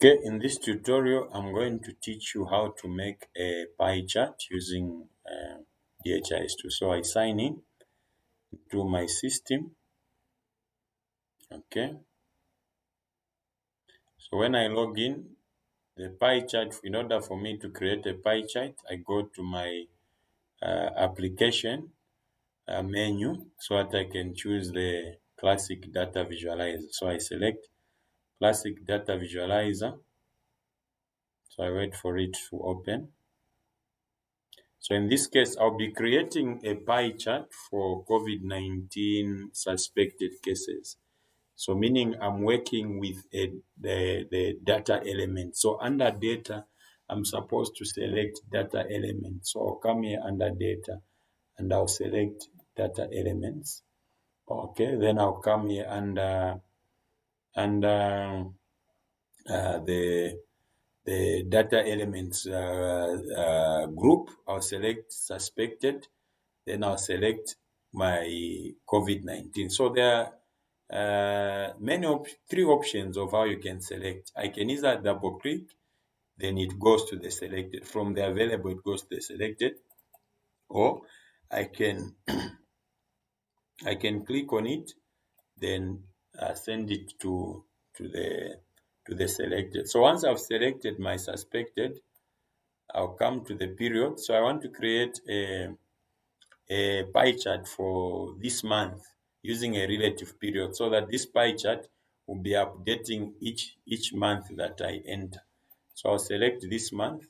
Okay, in this tutorial, I'm going to teach you how to make a pie chart using DHIS2. So I sign in to my system. Okay, so when I log in, the pie chart, in order for me to create a pie chart, I go to my application menu so that I can choose the classic data visualizer. So I select classic data visualizer. So I wait for it to open. So in this case, I'll be creating a pie chart for COVID-19 suspected cases. So meaning I'm working with the data element. So under data, I'm supposed to select data elements. So I'll come here under data and I'll select data elements. Okay, then I'll come here under the data elements group. I'll select suspected, then I'll select my COVID-19. So there are three options of how you can select. I can either double click, then it goes to the selected. From the available, it goes to the selected, or I can I can click on it, then send it to the selected. So once I've selected my suspected, I'll come to the period. So I want to create a pie chart for this month using a relative period so that this pie chart will be updating each month that I enter. So I'll select this month.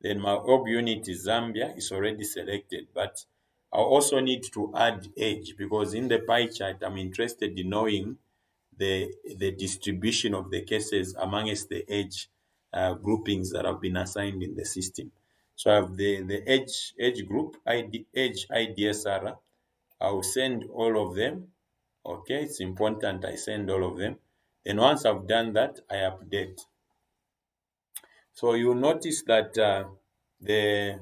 Then my org unit is Zambia, is already selected, but I also need to add age because in the pie chart, I'm interested in knowing the distribution of the cases amongst the age groupings that have been assigned in the system. So I have the age group, age IDSR. I will send all of them. Okay, it's important I send all of them. Then once I've done that, I update. So you'll notice that the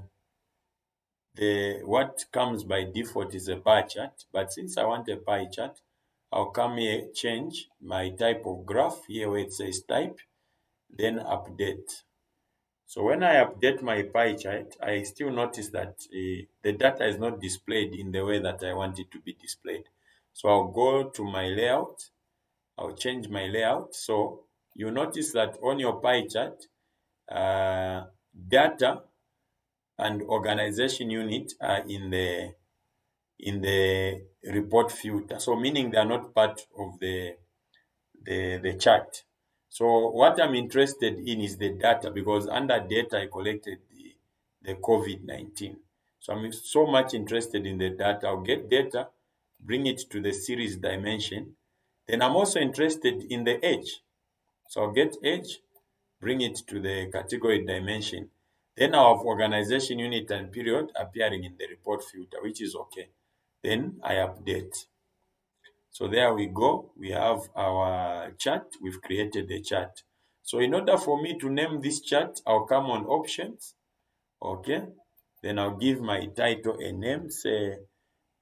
what comes by default is a bar chart, but since I want a pie chart, I'll come here, change my type of graph here where it says type, then update. So when I update my pie chart, I still notice that the data is not displayed in the way that I want it to be displayed. So I'll go to my layout, I'll change my layout. So you notice that on your pie chart, data and organization unit are in the report filter. So meaning they are not part of the chart. So what I'm interested in is the data because under data I collected the COVID-19. So I'm so much interested in the data. I'll get data, bring it to the series dimension. Then I'm also interested in the age. So I'll get age, bring it to the category dimension. Then I'll have organization unit and period appearing in the report filter, which is okay. Then I update. So there we go. We have our chart. We've created a chart. So in order for me to name this chart, I'll come on options. Okay. Then I'll give my title a name, say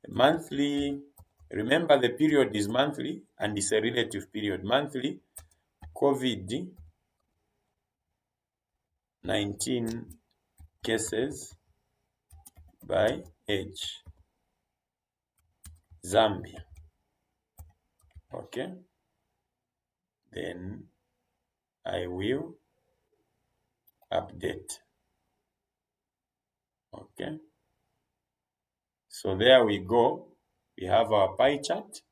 monthly. Remember the period is monthly and it's a relative period. Monthly COVID-19 cases by age. Zambia. Okay. Then I will update. Okay. So there we go. We have our pie chart.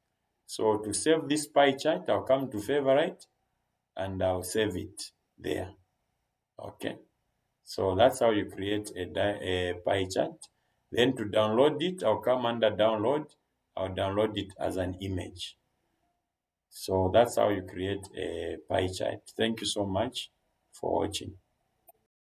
So to save this pie chart, I'll come to favorite and I'll save it there. Okay. So that's how you create a pie chart. Then to download it, I'll come under download. I'll download it as an image. So that's how you create a pie chart. Thank you so much for watching.